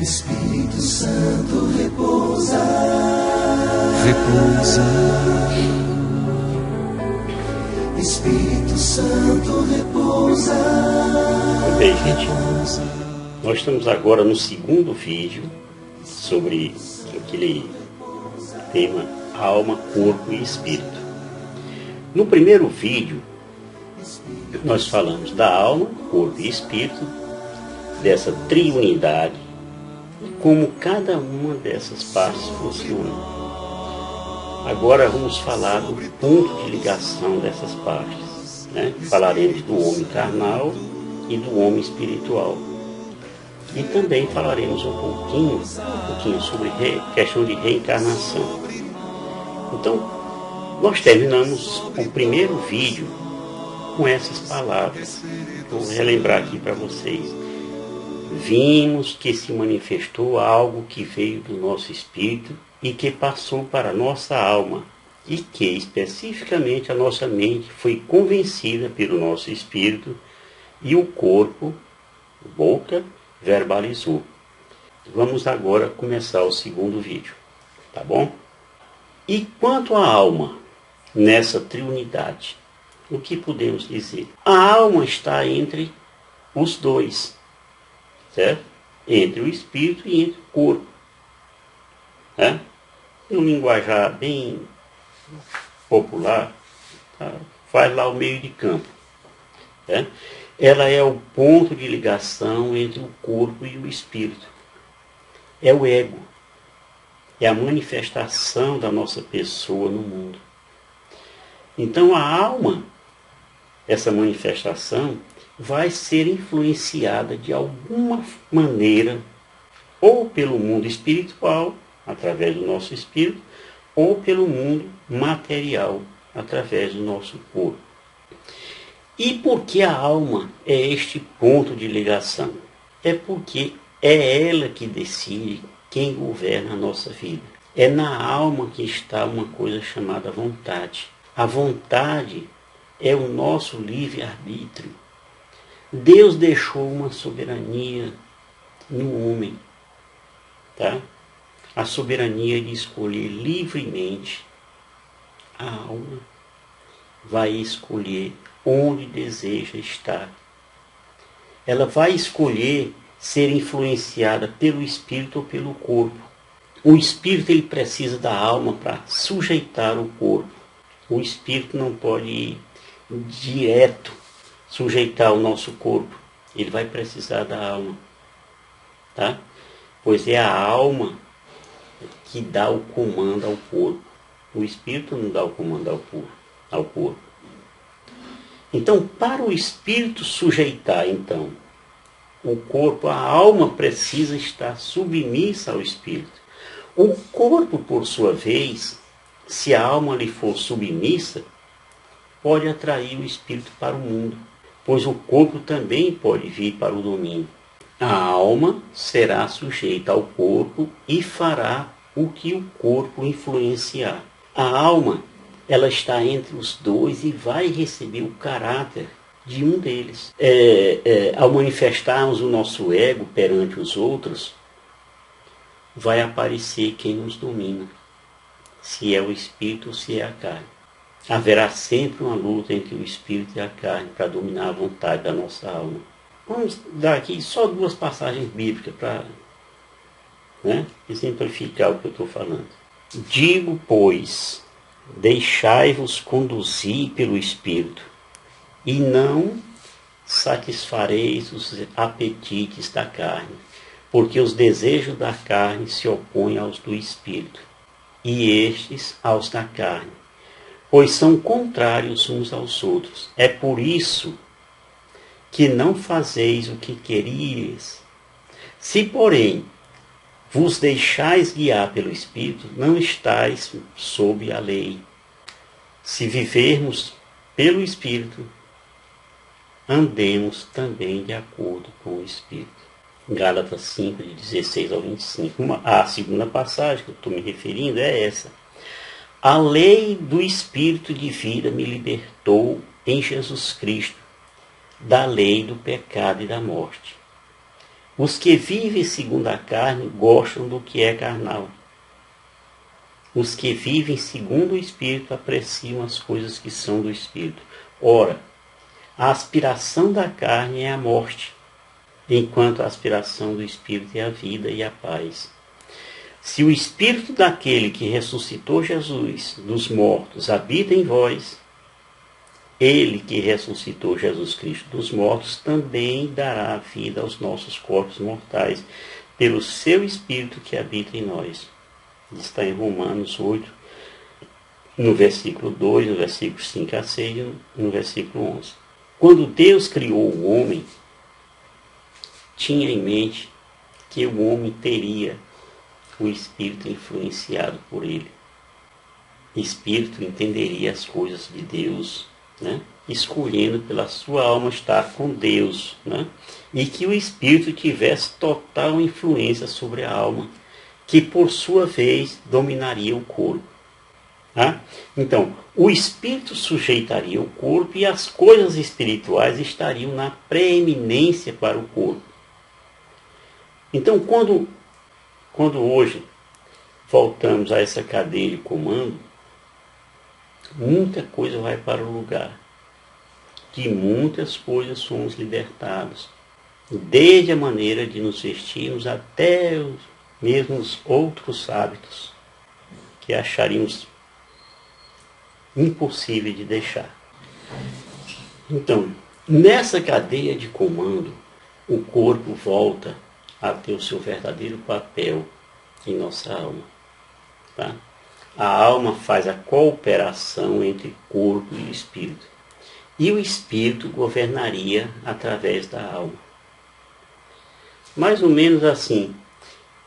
Espírito Santo repousa. Espírito Santo repousa. Muito bem, gente. Nós estamos agora no segundo vídeo sobre aquele tema alma, corpo e espírito. No primeiro vídeo, nós falamos da alma, corpo e espírito, dessa triunidade, e como cada uma dessas partes funciona. Agora vamos falar do ponto de ligação dessas partes, né? Falaremos do homem carnal e do homem espiritual. E também falaremos um pouquinho sobre questão de reencarnação. Então, nós terminamos o primeiro vídeo com essas palavras. Vou relembrar aqui para vocês. Vimos que se manifestou algo que veio do nosso espírito e que passou para a nossa alma, e que especificamente a nossa mente foi convencida pelo nosso espírito e o corpo, boca, verbalizou. Vamos agora começar o segundo vídeo, tá bom? E quanto à alma, nessa triunidade, o que podemos dizer? A alma está entre os dois, certo? Entre o espírito e entre o corpo. Né? No linguajar bem popular, tá? Faz lá o meio de campo. Né? Ela é o ponto de ligação entre o corpo e o espírito. É o ego. É a manifestação da nossa pessoa no mundo. Então a alma, essa manifestação, vai ser influenciada de alguma maneira, ou pelo mundo espiritual, através do nosso espírito, ou pelo mundo material, através do nosso corpo. E por que a alma é este ponto de ligação? É porque é ela que decide quem governa a nossa vida. É na alma que está uma coisa chamada vontade. A vontade é o nosso livre-arbítrio. Deus deixou uma soberania no homem, tá? A soberania de escolher livremente. A alma vai escolher onde deseja estar. Ela vai escolher ser influenciada pelo espírito ou pelo corpo. O espírito ele precisa da alma para sujeitar o corpo. O espírito não pode ir direto sujeitar o nosso corpo. Ele vai precisar da alma, tá? Pois é a alma que dá o comando ao corpo. O espírito não dá o comando ao corpo. Então, para o espírito sujeitar, então, o corpo, a alma precisa estar submissa ao espírito. O corpo, por sua vez, se a alma lhe for submissa, pode atrair o espírito para o mundo, pois o corpo também pode vir para o domínio. A alma será sujeita ao corpo e fará o que o corpo influenciar. A alma, ela está entre os dois e vai receber o caráter de um deles. Ao manifestarmos o nosso ego perante os outros, vai aparecer quem nos domina, se é o espírito ou se é a carne. Haverá sempre uma luta entre o espírito e a carne para dominar a vontade da nossa alma. Vamos dar aqui só duas passagens bíblicas para exemplificar o que eu estou falando. Digo, pois, deixai-vos conduzir pelo espírito, e não satisfareis os apetites da carne, porque os desejos da carne se opõem aos do espírito, e estes aos da carne, pois são contrários uns aos outros. É por isso que não fazeis o que queríeis. Se, porém, vos deixais guiar pelo Espírito, não estáis sob a lei. Se vivermos pelo Espírito, andemos também de acordo com o Espírito. Gálatas 5, de 16 ao 25. A segunda passagem que eu estou me referindo é essa. A lei do Espírito de vida me libertou em Jesus Cristo da lei do pecado e da morte. Os que vivem segundo a carne gostam do que é carnal. Os que vivem segundo o Espírito apreciam as coisas que são do Espírito. Ora, a aspiração da carne é a morte, enquanto a aspiração do Espírito é a vida e a paz. Se o Espírito daquele que ressuscitou Jesus dos mortos habita em vós, ele que ressuscitou Jesus Cristo dos mortos também dará vida aos nossos corpos mortais, pelo seu Espírito que habita em nós. Está em Romanos 8, no versículo 2, no versículo 5 a 6 e no versículo 11. Quando Deus criou o homem, tinha em mente que o homem teria o Espírito influenciado por ele. O Espírito entenderia as coisas de Deus, né? Escolhendo pela sua alma estar com Deus, né? E que o Espírito tivesse total influência sobre a alma, que por sua vez dominaria o corpo. Tá? Então, o Espírito sujeitaria o corpo e as coisas espirituais estariam na preeminência para o corpo. Então, quando hoje voltamos a essa cadeia de comando, muita coisa vai para o lugar. De muitas coisas somos libertados. Desde a maneira de nos vestirmos até os mesmos outros hábitos que acharíamos impossível de deixar. Então, nessa cadeia de comando, o corpo volta a ter o seu verdadeiro papel em nossa alma. Tá? A alma faz a cooperação entre corpo e espírito. E o espírito governaria através da alma. Mais ou menos assim,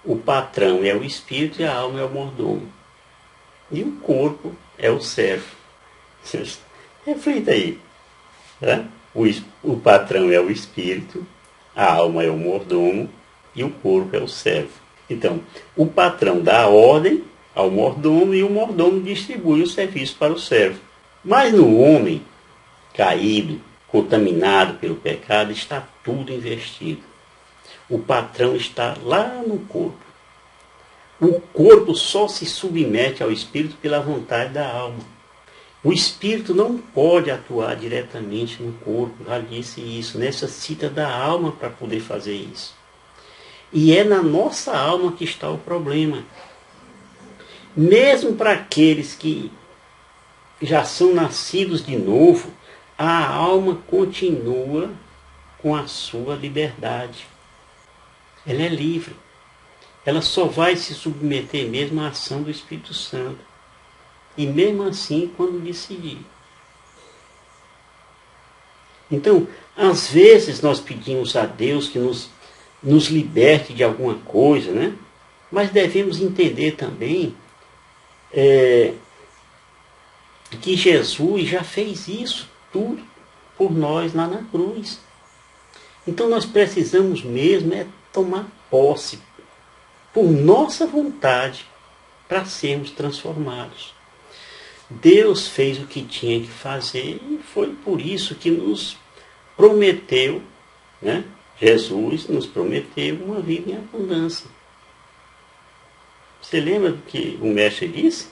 o patrão é o espírito e a alma é o mordomo. E o corpo é o servo. Reflita aí. Tá? O patrão é o espírito, a alma é o mordomo e o corpo é o servo. Então, o patrão dá a ordem ao mordomo e o mordomo distribui o serviço para o servo. Mas no homem caído, contaminado pelo pecado, está tudo investido. O patrão está lá no corpo. O corpo só se submete ao espírito pela vontade da alma. O espírito não pode atuar diretamente no corpo, já disse isso, necessita da alma para poder fazer isso. E é na nossa alma que está o problema. Mesmo para aqueles que já são nascidos de novo, a alma continua com a sua liberdade. Ela é livre. Ela só vai se submeter mesmo à ação do Espírito Santo. E mesmo assim, quando decidir. Então, às vezes nós pedimos a Deus que nos liberte de alguma coisa, né? Mas devemos entender também que Jesus já fez isso tudo por nós lá na cruz. Então nós precisamos mesmo tomar posse por nossa vontade para sermos transformados. Deus fez o que tinha que fazer e foi por isso que nos prometeu, né? Jesus nos prometeu uma vida em abundância. Você lembra do que o mestre disse?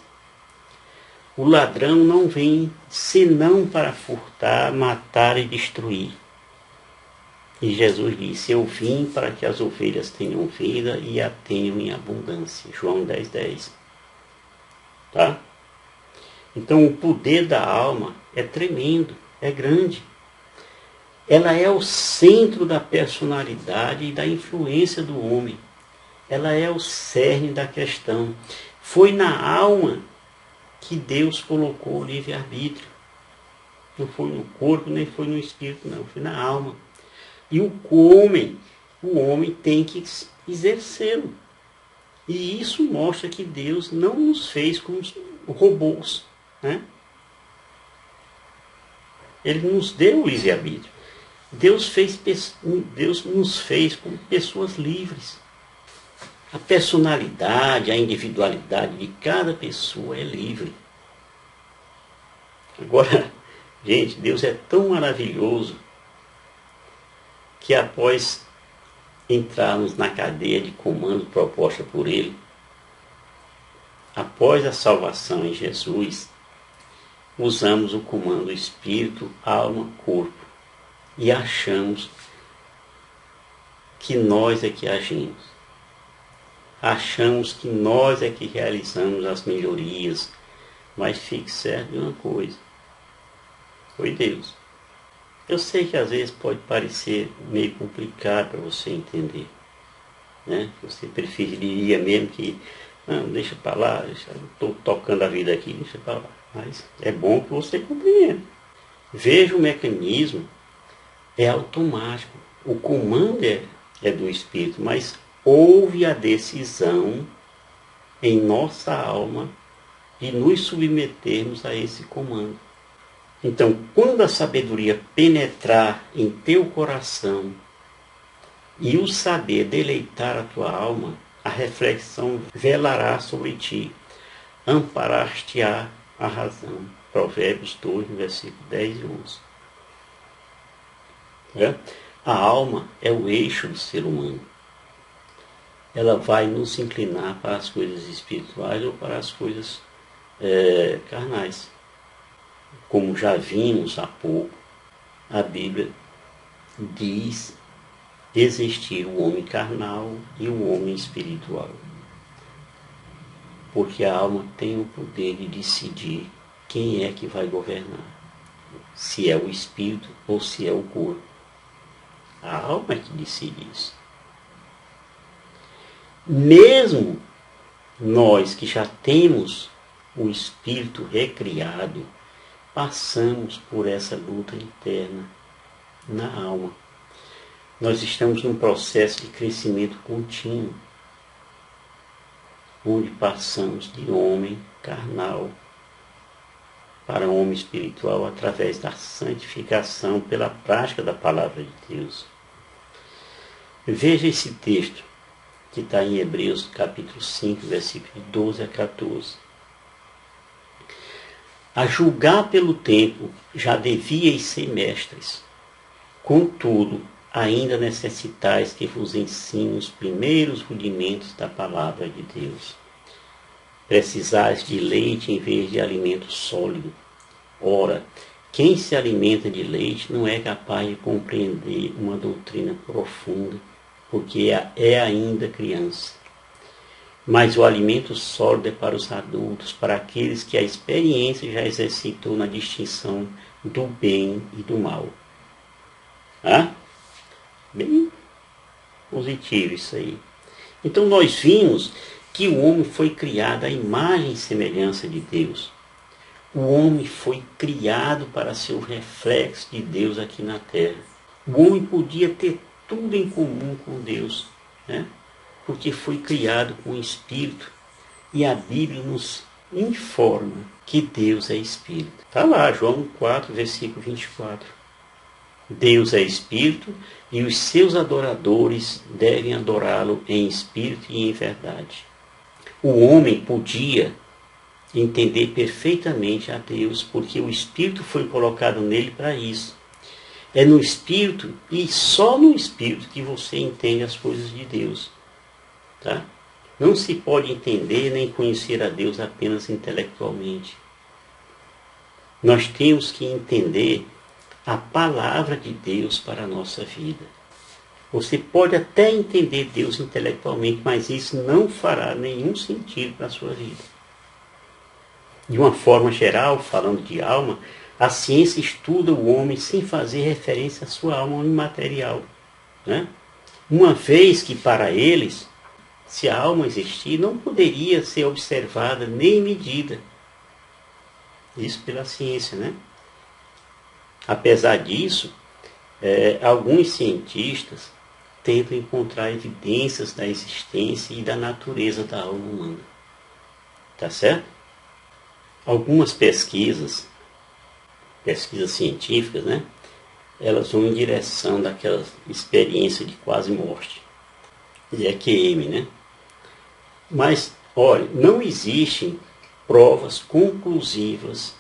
O ladrão não vem senão para furtar, matar e destruir. E Jesus disse, eu vim para que as ovelhas tenham vida e a tenham em abundância. João 10:10. Tá? Então o poder da alma é tremendo, é grande. Ela é o centro da personalidade e da influência do homem. Ela é o cerne da questão. Foi na alma que Deus colocou o livre-arbítrio. Não foi no corpo, nem foi no espírito, não. Foi na alma. E o homem tem que exercê-lo. E isso mostra que Deus não nos fez como robôs, né? Ele nos deu o livre-arbítrio. Deus nos fez como pessoas livres. A personalidade, a individualidade de cada pessoa é livre. Agora, gente, Deus é tão maravilhoso que após entrarmos na cadeia de comando proposta por Ele, após a salvação em Jesus, usamos o comando espírito, alma, corpo e achamos que nós é que agimos. Achamos que nós é que realizamos as melhorias, mas fique certo de uma coisa. Foi Deus. Eu sei que às vezes pode parecer meio complicado para você entender, né? Você preferiria mesmo que, não, deixa para lá, estou tocando a vida aqui, deixa para lá. Mas é bom que você compreenda. Veja, o mecanismo é automático. O comando é do Espírito, mas houve a decisão em nossa alma de nos submetermos a esse comando. Então, quando a sabedoria penetrar em teu coração e o saber deleitar a tua alma, a reflexão velará sobre ti, amparar-te-á a razão. Provérbios 2, versículo 10 e 11. A alma é o eixo do ser humano. Ela vai nos inclinar para as coisas espirituais ou para as coisas carnais. Como já vimos há pouco, a Bíblia diz existir o homem carnal e o homem espiritual. Porque a alma tem o poder de decidir quem é que vai governar. Se é o espírito ou se é o corpo. A alma é que decide isso. Mesmo nós que já temos o espírito recriado, passamos por essa luta interna na alma. Nós estamos num processo de crescimento contínuo, onde passamos de homem carnal para homem espiritual através da santificação pela prática da palavra de Deus. Veja esse texto que está em Hebreus capítulo 5, versículos 12 a 14. A julgar pelo tempo já devíeis ser mestres. Contudo, ainda necessitais que vos ensine os primeiros rudimentos da palavra de Deus. Precisais de leite em vez de alimento sólido. Ora, quem se alimenta de leite não é capaz de compreender uma doutrina profunda, porque é ainda criança. Mas o alimento sólido é para os adultos, para aqueles que a experiência já exercitou na distinção do bem e do mal. Bem positivo isso aí. Então nós vimos que o homem foi criado à imagem e semelhança de Deus. O homem foi criado para ser o reflexo de Deus aqui na terra. O homem podia ter tudo em comum com Deus, né? Porque foi criado com o Espírito. E a Bíblia nos informa que Deus é Espírito. Está lá, João 4, versículo 24. Deus é Espírito e os seus adoradores devem adorá-lo em espírito e em verdade. O homem podia entender perfeitamente a Deus, porque o Espírito foi colocado nele para isso. É no Espírito e só no Espírito que você entende as coisas de Deus. Tá? Não se pode entender nem conhecer a Deus apenas intelectualmente. Nós temos que entender a palavra de Deus para a nossa vida. Você pode até entender Deus intelectualmente, mas isso não fará nenhum sentido para a sua vida. De uma forma geral, falando de alma, a ciência estuda o homem sem fazer referência à sua alma imaterial, né? Uma vez que para eles, se a alma existir, não poderia ser observada nem medida. Isso pela ciência, né? Apesar disso, alguns cientistas tentam encontrar evidências da existência e da natureza da alma humana. Tá certo? Algumas pesquisas científicas, né? Elas vão em direção daquela experiência de quase morte. De EQM, né? Mas, olha, não existem provas conclusivas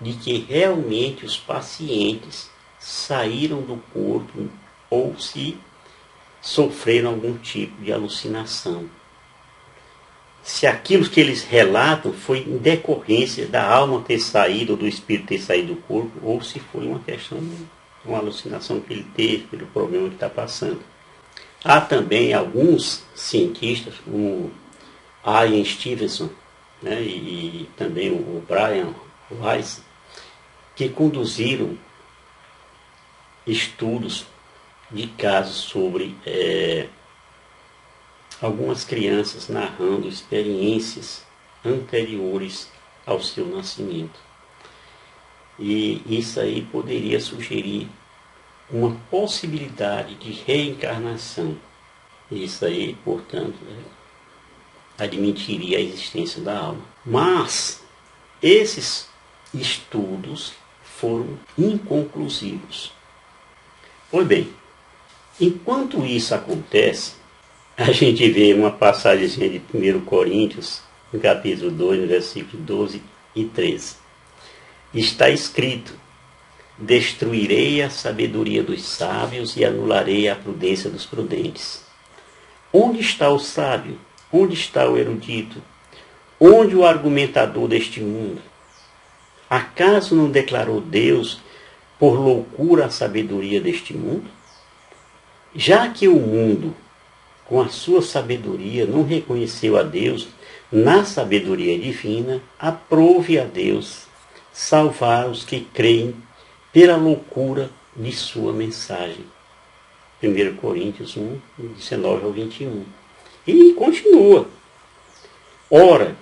de que realmente os pacientes saíram do corpo ou se sofreram algum tipo de alucinação. Se aquilo que eles relatam foi em decorrência da alma ter saído, ou do espírito ter saído do corpo, ou se foi uma questão de uma alucinação que ele teve, pelo problema que está passando. Há também alguns cientistas, como Ian Stevenson, né, e também o Brian Weiss, que conduziram estudos de casos sobre algumas crianças narrando experiências anteriores ao seu nascimento. E isso aí poderia sugerir uma possibilidade de reencarnação. Isso aí, portanto, admitiria a existência da alma. Mas esses estudos foram inconclusivos. Pois bem, enquanto isso acontece, a gente vê uma passagem de 1 Coríntios, no capítulo 2, no versículo 12 e 13. Está escrito: destruirei a sabedoria dos sábios e anularei a prudência dos prudentes. Onde está o sábio? Onde está o erudito? Onde o argumentador deste mundo? Acaso não declarou Deus por loucura a sabedoria deste mundo? Já que o mundo, com a sua sabedoria, não reconheceu a Deus na sabedoria divina, aprove a Deus salvar os que creem pela loucura de sua mensagem. 1 Coríntios 1, 19 ao 21. E continua. Ora,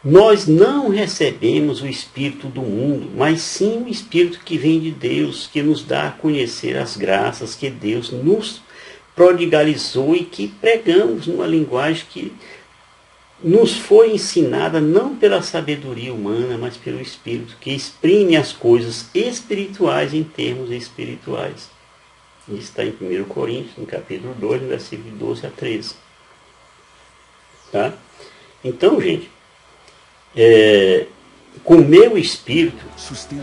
nós não recebemos o Espírito do mundo, mas sim o Espírito que vem de Deus, que nos dá a conhecer as graças que Deus nos prodigalizou e que pregamos numa linguagem que nos foi ensinada não pela sabedoria humana, mas pelo Espírito, que exprime as coisas espirituais em termos espirituais. Isso está em 1 Coríntios, no capítulo 2, no versículo 12 a 13. Tá? Então, gente, com o meu espírito,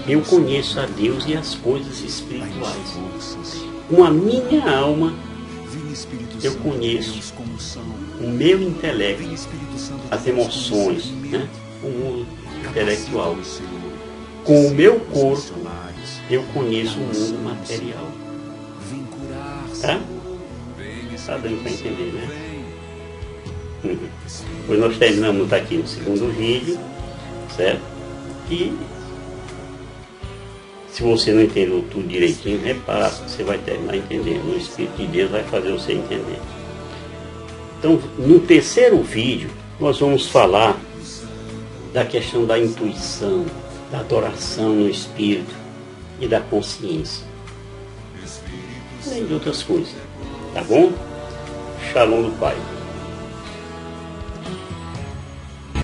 eu conheço a Deus e as coisas espirituais. Com a minha alma, eu conheço o meu intelecto, as emoções, né? O mundo intelectual. Com o meu corpo, eu conheço o mundo material. Tá? Tá dando para entender, né? Pois nós terminamos aqui no segundo vídeo, certo? E se você não entendeu tudo direitinho, repassa, você vai terminar entendendo. O Espírito de Deus vai fazer você entender. Então, no terceiro vídeo, nós vamos falar da questão da intuição, da adoração no Espírito e da consciência. Além de outras coisas. Tá bom? Shalom do Pai.